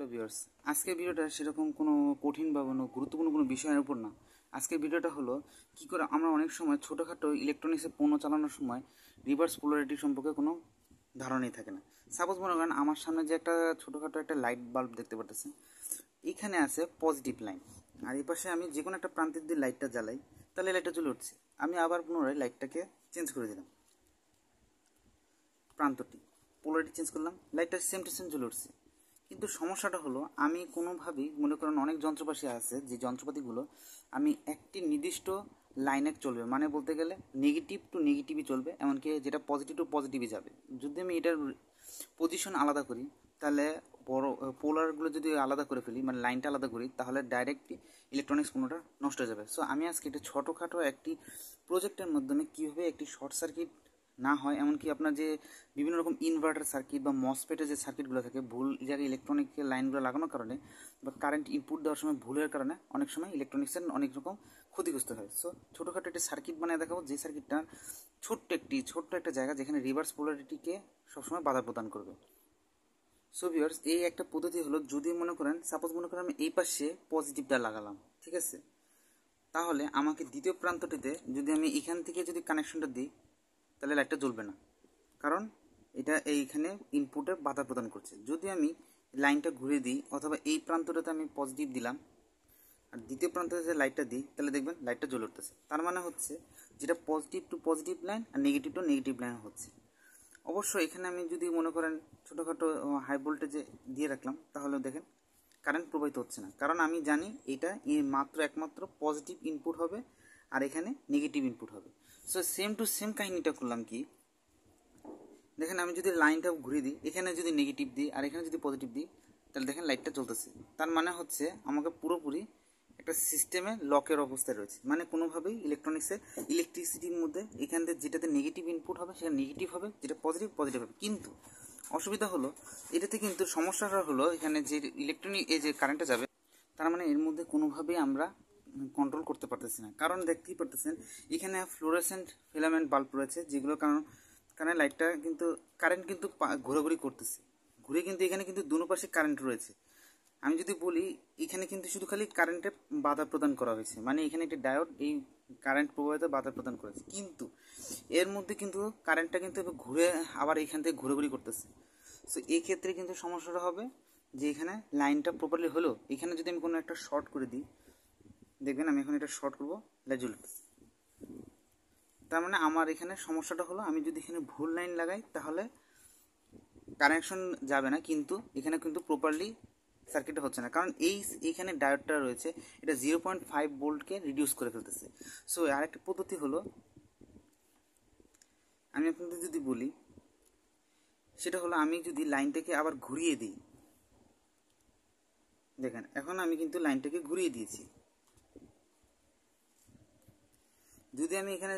Hello viewers, আজকের ভিডিওটা সেরকম কোনো কঠিন বা কোনো গুরুত্বপূর্ণ কোনো বিষয়ের উপর না। আজকের ভিডিওটা হলো কী করে আমরা অনেক সময় ছোটোখাটো ইলেকট্রনিক্সের পণ্য চালানোর সময় রিভার্স পোলারিটি সম্পর্কে কোনো ধারণাই থাকে না। সাপোজ মনে করেন আমার সামনে যে একটা ছোটোখাটো একটা লাইট বাল্ব দেখতে পাচ্ছেন, এইখানে আছে পজিটিভ লাইন, আর এই পাশে আমি যে কোনো একটা প্রান্তের দিয়ে লাইটটা জ্বালাই তাহলে লাইটটা জ্বলে উঠছে। আমি আবার পুনরায় লাইটটাকে চেঞ্জ করে দিলাম, প্রান্তটি পোলারিটি চেঞ্জ করলাম, লাইটটা সেম টু সেম জ্বলে উঠছে। কিন্তু সমস্যাটা হলো আমি কোনোভাবেই মনে করেন অনেক যন্ত্রপাতি আছে যে যন্ত্রপাতিগুলো আমি একটি নির্দিষ্ট লাইনে চলবে, মানে বলতে গেলে নেগেটিভ টু নেগেটিভই চলবে, এমনকি যেটা পজিটিভ টু পজিটিভই যাবে। যদি আমি এটার পজিশন আলাদা করি তাহলে বড় পোলারগুলো যদি আলাদা করে ফেলি, মানে লাইনটা আলাদা করি, তাহলে ডাইরেক্টলি ইলেকট্রনিক্স কোনোটা নষ্ট হয়ে যাবে। সো আমি আজকে এটা ছোটোখাটো একটি প্রজেক্টের মাধ্যমে কীভাবে একটি শর্ট সার্কিট না হয়, এমনকি আপনার যে বিভিন্ন রকম ইনভার্টার সার্কিট বা মসফেটের যে সার্কিটগুলো থাকে ভুল জায়গায় ইলেকট্রনিক লাইনগুলো লাগানোর কারণে বা কারেন্ট ইনপুট দেওয়ার সময় ভুলের কারণে অনেক সময় ইলেকট্রনিক্সের অনেক রকম ক্ষতিগ্রস্ত হয়। সো ছোটোখাটো একটি সার্কিট বানিয়ে দেখাবো, যে সার্কিটটা ছোট্ট একটা জায়গা যেখানে রিভার্স পোলারিটিকে সবসময় বাধা প্রদান করবে। সো ভিউয়ার্স, এই একটা পদ্ধতি হলো, যদি মনে করেন সাপোজ মনে করেন আমি এই পাশে পজিটিভটা লাগালাম, ঠিক আছে, তাহলে আমাকে দ্বিতীয় প্রান্তটিতে যদি আমি এখান থেকে যদি কানেকশনটা দিই তাহলে লাইটটা জ্বলবে না, কারণ এটা এইখানে ইনপুটে বাধা প্রদান করছে। যদি আমি লাইনটা ঘুরে দিই অথবা এই প্রান্তটাতে আমি পজিটিভ দিলাম আর দ্বিতীয় প্রান্ততে যে লাইটটা দিই তাহলে দেখবেন লাইটটা জ্বলে উঠতেছে। তার মানে হচ্ছে যেটা পজিটিভ টু পজিটিভ লাইন আর নেগেটিভ টু নেগেটিভ লাইন হচ্ছে। অবশ্য এখানে আমি যদি মনে করেন ছোটোখাটো হাই ভোল্টেজে দিয়ে রাখলাম তাহলে দেখেন কারেন্ট প্রবাহিত হচ্ছে না, কারণ আমি জানি এটা একমাত্র পজিটিভ ইনপুট হবে আর এখানে নেগেটিভ ইনপুট হবে। সো সেম টু সেম কাহিনিটা করলাম কি, দেখেন আমি যদি লাইনটা ঘুরিয়ে দিই, এখানে যদি নেগেটিভ দিই আর এখানে যদি পজিটিভ দিই তাহলে দেখেন লাইটটা জ্বলতেছে। তার মানে হচ্ছে আমাকে পুরোপুরি একটা সিস্টেমে লকের অবস্থায় রয়েছে, মানে কোনোভাবেই ইলেকট্রিসিটির মধ্যে এখান থেকে যেটাতে নেগেটিভ ইনপুট হবে সেটা নেগেটিভ হবে, যেটা পজিটিভ পজিটিভ হবে। কিন্তু অসুবিধা হলো এটাতে, কিন্তু সমস্যাটা হলো এখানে যে ইলেকট্রনিক এই যে কারেন্টটা যাবে, তার মানে এর মধ্যে কোনোভাবেই আমরা কন্ট্রোল করতে পারতেছি না। কারণ দেখতেই পারতেছেন এখানে ফ্লোরেসেন্ট ফিলামেন্ট বাল্ব রয়েছে, যেগুলো কারণে লাইটটা কিন্তু কারেন্ট কিন্তু ঘোরাঘুরি করতেছে, ঘুরে কিন্তু এখানে কিন্তু দুনো পাশে কারেন্ট রয়েছে। আমি যদি বলি এখানে কিন্তু শুধু খালি কারেন্টে বাধা প্রদান করা হয়েছে, মানে এখানে একটি ডায়োড এই কারেন্ট প্রবাহিত বাধা প্রদান করেছে, কিন্তু এর মধ্যে কিন্তু কারেন্টটা কিন্তু ঘুরে আবার এখান থেকে ঘুরেঘুরি করতেছে। সো এই ক্ষেত্রে কিন্তু সমস্যাটা হবে যে এখানে লাইনটা প্রপারলি হলো, এখানে যদি আমি কোনো একটা শর্ট করে দিই, দেখবেন আমি এখন এটা শর্ট করবো, লাইট জ্বলে। তার মানে আমার এখানে সমস্যাটা হলো আমি যদি এখানে ভুল লাইন লাগাই তাহলে কানেকশন যাবে না, কিন্তু এখানে কিন্তু প্রপারলি সার্কিটটা হচ্ছে না, কারণ এইখানে ডায়োডটা রয়েছে, এটা 0.5 ভোল্টকে রিডিউস করে ফেলতেছে। সো আরেকটা পদ্ধতি হলো, আমি আপনাদের যদি বলি সেটা হলো, আমি যদি লাইনটাকে আবার ঘুরিয়ে দিই, দেখেন এখন আমি কিন্তু লাইনটাকে ঘুরিয়ে দিয়েছি। যদি আমি এখানে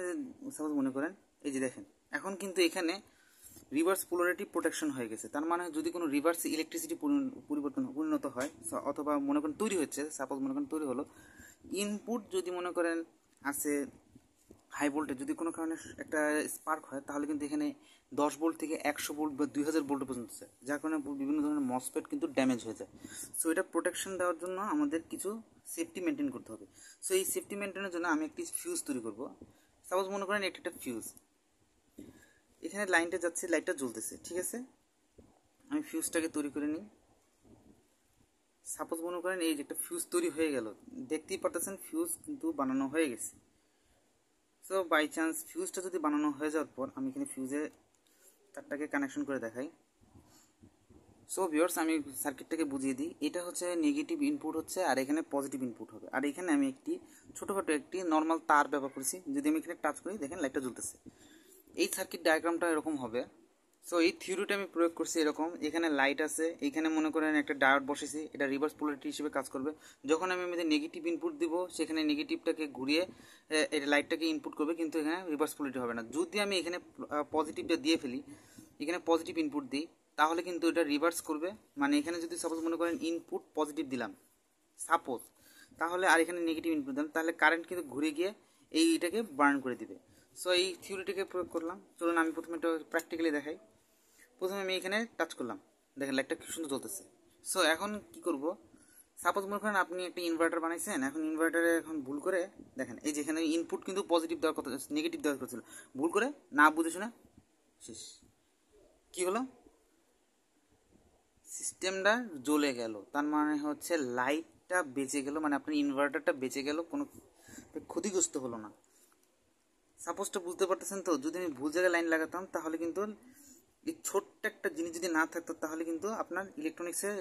সাপোজ মনে করেন এই যে দেখেন এখন কিন্তু এখানে রিভার্স পোলারিটি প্রোটেকশন হয়ে গেছে। তার মানে যদি কোনো রিভার্স ইলেকট্রিসিটি পরিণত হয় অথবা মনে করেন তৈরি হচ্ছে, সাপোজ মনে করেন তৈরি হলো, ইনপুট যদি মনে করেন আছে হাই ভোল্টেজ, যদি কোনো কারণে একটা স্পার্ক হয় তাহলে কিন্তু এখানে 10 ভোল্ট থেকে 100 ভোল্ট বা 2000 ভোল্ট পর্যন্ত যায়, যার কারণে বিভিন্ন ধরনের মসফেট কিন্তু ড্যামেজ হয়ে যায়। সো এটা প্রোটেকশন দেওয়ার জন্য আমাদের কিছু সেফটি মেনটেন করতে হবে। সো এই সেফটি মেনটেনের জন্য আমি একটি ফিউজ তৈরি করব। সাপোজ মনে করেন একটা ফিউজ, এখানে লাইনটা যাচ্ছে, লাইটটা জ্বলতেছে, ঠিক আছে, আমি ফিউজটাকে তৈরি করে নিই। সাপোজ মনে করেন এই যে একটা ফিউজ তৈরি হয়ে গেল, দেখতেই পারতেছেন ফিউজ কিন্তু বানানো হয়ে গেছে। সো বাই চান্স ফিউজটা যদি বানানো হয়ে যাওয়ার পর আমি এখানে ফিউজে তারটাকে কানেকশন করে দেখাই। সো ভিউয়ার্স, আমি সার্কিটটাকে বুঝিয়ে দিই, এটা হচ্ছে নেগেটিভ ইনপুট হচ্ছে আর এখানে পজিটিভ ইনপুট হবে, আর এখানে আমি একটি ছোটোখাটো একটি নর্মাল তার ব্যবহার করেছি। যদি আমি এখানে টাচ করি দেখেন লাইটটা জ্বলতেছে। এই সার্কিট ডায়াগ্রামটা এরকম হবে। সো এই থিওরিটা আমি প্রয়োগ করছি এরকম, এখানে লাইট আছে, এখানে মনে করেন একটা ডায়োড বসেছি, এটা রিভার্স পোলারিটি হিসেবে কাজ করবে। যখন আমি এমনি নেগেটিভ ইনপুট দিব সেখানে নেগেটিভটাকে ঘুরিয়ে এটা লাইটটাকে ইনপুট করবে, কিন্তু এখানে রিভার্স পোলারিটি হবে না। যদি আমি এখানে পজিটিভটা দিয়ে ফেলি, এখানে পজিটিভ ইনপুট দিই, তাহলে কিন্তু এটা রিভার্স করবে। মানে এখানে যদি সাপোজ মনে করেন ইনপুট পজিটিভ দিলাম সাপোজ, তাহলে আর এখানে নেগেটিভ ইনপুট দিলাম, তাহলে কারেন্ট কিন্তু ঘুরে গিয়ে এইটাকে বার্ন করে দিবে। সো এই থিওরিটাকে প্রয়োগ করলাম। চলুন আমি প্রথমে এটা প্র্যাকটিক্যালি দেখাই। প্রথমে আমি এখানে টাচ করলাম, দেখেন লাইটটা কি সুন্দর জ্বলতেছে। সো এখন কি করব, সাপোজ মনে করেন আপনি একটা ইনভার্টার বানাইছেন, এখন ইনভার্টারে এখন ভুল করে দেখেন এই যেখানে ইনপুট কিন্তু পজিটিভ দেওয়ার কথা, নেগেটিভ দেওয়ার কথা ছিল, ভুল করে না বুঝে শুনে শেষ। কি হলো, সিস্টেমটা জ্বলে গেল, তার মানে হচ্ছে লাইটটা বেঁচে গেল, মানে আপনার ইনভার্টারটা বেঁচে গেল, কোনো ক্ষতিগ্রস্ত হলো না। সাপোজটা বুঝতে পারতেছেন তো? যদি আমি ভুল জায়গায় লাইন লাগাতাম তাহলে কিন্তু এই ছোট্ট একটা জিনিস যদি না থাকতো তাহলে কিন্তু আপনার ইলেকট্রনিক্সের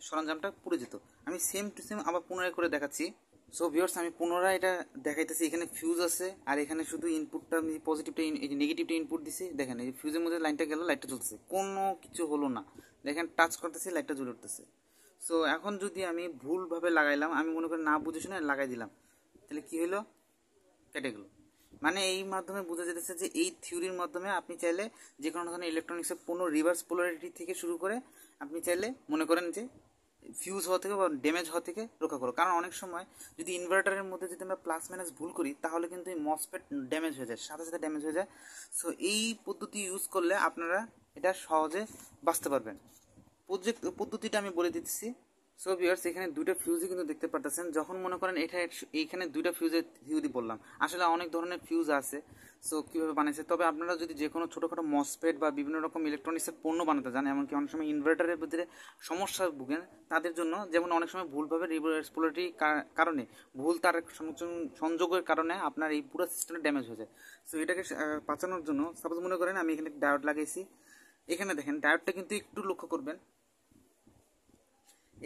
সরঞ্জামটা পুড়ে যেত। আমি সেম টু সেম আবার পুনরায় করে দেখাচ্ছি। সো ভিউয়ার্স, আমি পুনরায় এটা দেখাইতেছি। এখানে ফিউজ আছে আর এখানে শুধু ইনপুটটা, আমি পজিটিভটা নেগেটিভটা ইনপুট দিছি, দেখেন এই ফিউজের মধ্যে লাইনটা গেল, লাইটটা জ্বলছে, কোনো কিছু হলো না। দেখেন টাচ করতেছি, লাইটটা জ্বলে উঠতেছে। সো এখন যদি আমি ভুলভাবে লাগাইলাম, আমি মনে করি না বুঝে শুনে লাগাই দিলাম, তাহলে কি হলো, কেটে গেল। মানে এই মাধ্যমে বোঝা যেতেছে যে এই থিওরির মাধ্যমে আপনি চাইলে যে কোনো ধরনের ইলেকট্রনিক্সের কোনো রিভার্স পোলারিটি থেকে শুরু করে আপনি চাইলে মনে করেন যে ফিউজ হওয়া থেকে বা ড্যামেজ হওয়া থেকে রক্ষা করো। কারণ অনেক সময় যদি ইনভার্টারের মধ্যে যদি আমরা প্লাস মাইনাস ভুল করি তাহলে কিন্তু এই মসফেট ড্যামেজ হয়ে যায়, সাথে সাথে ড্যামেজ হয়ে যায়। সো এই পদ্ধতি ইউজ করলে আপনারা এটা সহজে বাঁচতে পারবেন। পদ্ধতিটা আমি বলে দিচ্ছি। সো ভিউয়ার্স, এখানে দুইটা ফিউজই কিন্তু দেখতে পারতেছেন। যখন মনে করেন এইখানে দুইটা ফিউজের থিওরি বললাম, আসলে অনেক ধরনের ফিউজ আছে। সো কীভাবে বানাইছে, তবে আপনারা যদি যে কোনো ছোটোখাটো মসফেট বা বিভিন্ন রকম ইলেকট্রনিক্সের পণ্য বানাতে জানেন, এমনকি অনেক সময় ইনভার্টারের ভিতরে সমস্যা ভুগেন, তাদের জন্য যেমন অনেক সময় ভুলভাবে রিভার্স পোলারিটির কারণে, ভুল তার সংযোগের কারণে আপনার এই পুরো সিস্টেমটা ড্যামেজ হয়ে যায়। সো এটাকে বাঁচানোর জন্য সাপোজ মনে করেন আমি এখানে ডায়োড লাগাইছি। এখানে দেখেন ডায়োডটা কিন্তু একটু লক্ষ্য করবেন,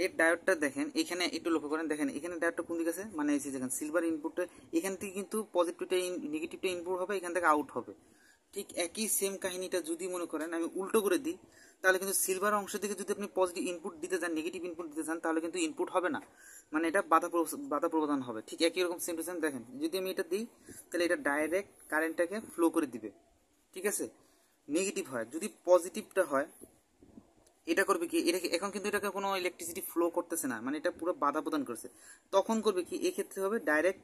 এর ডায়োডটা দেখেন এখানে একটু লক্ষ্য করেন, দেখেন এখানে ডায়োডটা কোন দিকে আছে, মানে এই যে দেখেন সিলভার ইনপুটটা এখান থেকে কিন্তু পজিটিভটা নেগেটিভটা ইনপুট হবে, এখান থেকে আউট হবে। ঠিক একই সেম কাহিনীটা যদি মনে করেন আমি উল্টো করে দিই, তাহলে কিন্তু সিলভার অংশ থেকে যদি আপনি পজিটিভ ইনপুট দিতে চান, নেগেটিভ ইনপুট দিতে চান, তাহলে কিন্তু ইনপুট হবে না, মানে এটা বাধা প্রদান হবে। ঠিক একই রকম সেম টু সেম দেখেন, যদি আমি এটা দিই তাহলে এটা ডাইরেক্ট কারেন্টটাকে ফ্লো করে দিবে, ঠিক আছে, নেগেটিভ হয়। যদি পজিটিভটা হয় এটা করবে কি, এটাকে এখন কিন্তু এটাকে কোনো ইলেকট্রিসিটি ফ্লো করতেছে না, মানে এটা পুরো বাধা প্রদান করছে। তখন করবে কি, এক্ষেত্রে হবে ডাইরেক্ট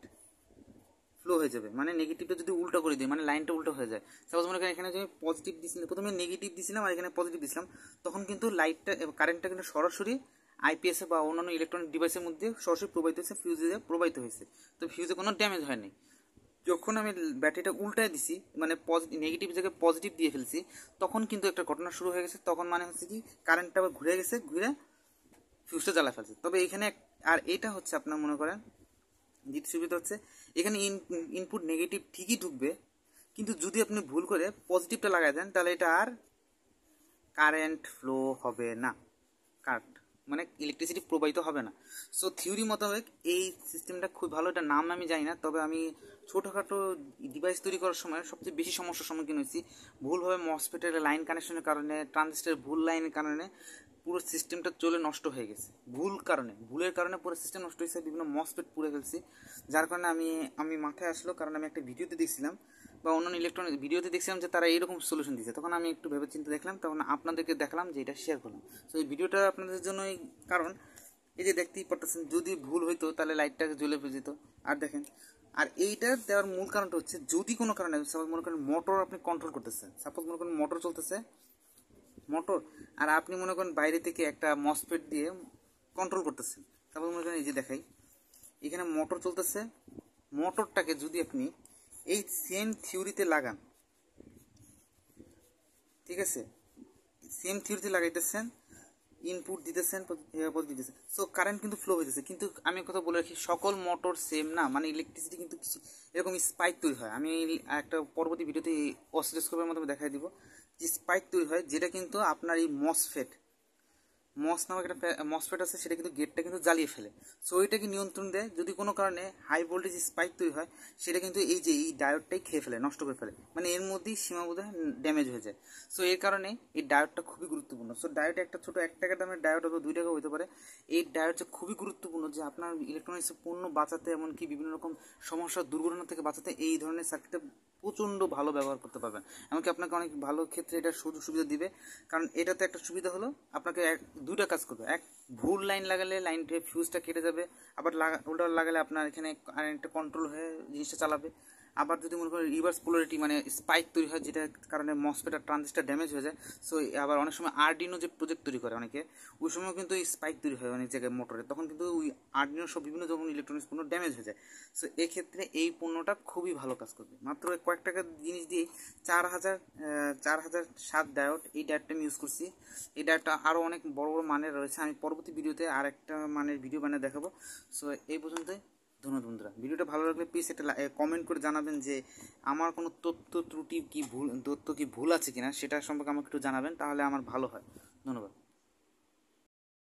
ফ্লো হয়ে যাবে, মানে নেগেটিভটা যদি উল্টো করে দিই, মানে লাইনটা উল্টো হয়ে যায়। সাপোজ মনে করেন এখানে যদি পজিটিভ দিয়েছিলাম, প্রথমে নেগেটিভ দিয়েছিলাম আর এখানে পজিটিভ দিয়েছিলাম, তখন কিন্তু লাইটটা কারেন্টটা কিন্তু সরাসরি আইপিএস বা অন্যান্য ইলেকট্রনিক ডিভাইসের মধ্যে সরাসরি প্রবাহিত হয়েছে, ফিউজে প্রবাহিত হয়েছে। তো ফিউজে কোনো ড্যামেজ হয়নি। যখন আমি ব্যাটারিটা উল্টায় দিছি, মানে নেগেটিভ জায়গায় পজিটিভ দিয়ে ফেলছি, তখন কিন্তু একটা ঘটনা শুরু হয়ে গেছে। তখন মানে হচ্ছে কি, কারেন্টটা আবার ঘুরে গেছে, ঘুরে ফিউজটা জ্বালা ফেলছে। তবে এখানে আর এটা হচ্ছে আপনার মনে করেন দ্বিতীয় সুবিধা হচ্ছে, এখানে ইনপুট নেগেটিভ ঠিকই ঢুকবে, কিন্তু যদি আপনি ভুল করে পজিটিভটা লাগাই দেন তাহলে এটা আর কারেন্ট ফ্লো হবে না, কারেন্ট মানে ইলেকট্রিসিটি প্রবাহিত হবে না। সো থিওরি মোতাবেক এই সিস্টেমটা খুব ভালো, এটা নাম আমি জানি না, তবে আমি ছোটোখাটো ডিভাইস তৈরি করার সময় সবচেয়ে বেশি সমস্যার সম্মুখীন হয়েছি। ভুলভাবে মসফেটের লাইন কানেকশনের কারণে, ট্রানজিস্টারের ভুল লাইনের কারণে পুরো সিস্টেমটা চলে নষ্ট হয়ে গেছে। ভুলের কারণে পুরো সিস্টেম নষ্ট হয়েছে, বিভিন্ন মসফেট পুড়ে ফেলছি। যার কারণে আমি মাথায় আসলো, কারণ আমি একটা ভিডিওতে দেখছিলাম বা অন্যান্য ইলেকট্রনিক ভিডিওতে দেখছিলাম যে তারা এইরকম সলিউশন দিচ্ছে, তখন আমি একটু ভেবে চিন্তে দেখলাম, তখন আপনাদেরকে দেখালাম যে এটা শেয়ার করলাম। তো এই ভিডিওটা আপনাদের জন্যই, কারণ এই যে দেখতেই পারতেছেন যদি ভুল হইতো তাহলে লাইটটাকে জ্বলে যেত। আর দেখেন, আর এইটা দেওয়ার মূল কারণটা হচ্ছে, যদি কোনো কারণে সাপোজ মনে করেন মোটর আপনি কন্ট্রোল করতেছেন, সাপোজ মনে করেন মোটর চলতেছে, মোটর, আর আপনি মনে করেন বাইরে থেকে একটা মসফেট দিয়ে কন্ট্রোল করতেছেন। সাপোজ মনে করেন এই যে দেখাই, এখানে মোটর চলতেছে, মোটরটাকে যদি আপনি এই সেম থিওরিতে লাগান, ঠিক আছে, সেম থিওরিতে লাগাইতেছেন, ইনপুট দিতেছেন, দিতেছেন, সো কারেন্ট কিন্তু ফ্লো হইতেছে। কিন্তু আমি কথা বলে রাখি, সকল মোটর সেম না, মানে ইলেকট্রিসিটি কিন্তু কিছু এরকম স্পাইক তৈরি হয়। আমি একটা পরবর্তী ভিডিওতে অসিলোস্কোপের মাধ্যমে দেখাই দিব যে স্পাইক তৈরি হয়, যেটা কিন্তু আপনার এই মস নামক একটা মসফেট আছে, সেটা কিন্তু গেটটা কিন্তু জ্বালিয়ে ফেলে। সো ওইটাকে নিয়ন্ত্রণ দেয়। যদি কোনো কারণে হাই ভোল্টেজ স্পাইক তৈরি হয়, সেটা কিন্তু এই যে এই ডায়োডটাই খেয়ে ফেলে, নষ্ট করে ফেলে, মানে এর মধ্যেই সীমাবদ্ধ ড্যামেজ হয়ে যায়। সো এর কারণে এই ডায়োডটা খুবই গুরুত্বপূর্ণ। সো ডায়োড একটা ছোটো 1 টাকা দামের ডায়োড অথবা 2 টাকা হতে পারে, এই ডায়োডটা খুবই গুরুত্বপূর্ণ যে আপনার ইলেকট্রনিক্সের পণ্য বাঁচাতে, এমনকি বিভিন্ন রকম সমস্যা দুর্ঘটনা থেকে বাঁচাতে এই ধরনের সার্কিটটা প্রচণ্ড ভালো ব্যবহার করতে পারবেন। এমনকি আপনাকে অনেক ভালো ক্ষেত্রে এটা সুযোগ সুবিধা দিবে। কারণ এটাতে একটা সুবিধা হলো, আপনাকে দুইটা কাজ করবে। এক, ভুল লাইন লাগালে ফিউজটা কেটে যাবে, আবার উল্টা লাগালে আপনার এখানে কারেন্টটা কন্ট্রোল হয়ে জিনিসটা চালাবে। আবার যদি মনে করেন রিভার্স পোলারিটি মানে স্পাইক তৈরি হয়, যেটার কারণে মসফেট আর ট্রানজিস্টার ড্যামেজ হয়ে যায়। সো আবার অনেক সময় আরডিনো যে প্রজেক্ট তৈরি করে অনেকে, ওই সময়ও কিন্তু এই স্পাইক তৈরি হয় অনেক জায়গায় মোটরে, তখন কিন্তু ওই আরডিনো সব বিভিন্ন যখন ইলেকট্রনিক্স পণ্য ড্যামেজ হয়ে যায়। সো এক্ষেত্রে এই পণ্যটা খুবই ভালো কাজ করবে। মাত্র কয়েক টাকার জিনিস দিয়ে 4007 ডায়োড, এই ডায়োডটা আমি ইউজ করছি। এই ডায়োডটা আরও অনেক বড় বড় মানের রয়েছে, আমি পরবর্তী ভিডিওতে আর একটা মানের ভিডিও বানিয়ে দেখাবো। সো এই পর্যন্তই, ধন্যবাদ বন্ধুরা। ভিডিওটা ভালো লাগলে প্লিজ একটা কমেন্ট করে জানাবেন যে আমার কোনো তথ্য কি ভুল আছে কিনা সেটা সম্পর্কে আমাকে একটু জানাবেন, তাহলে আমার ভালো হয়। ধন্যবাদ।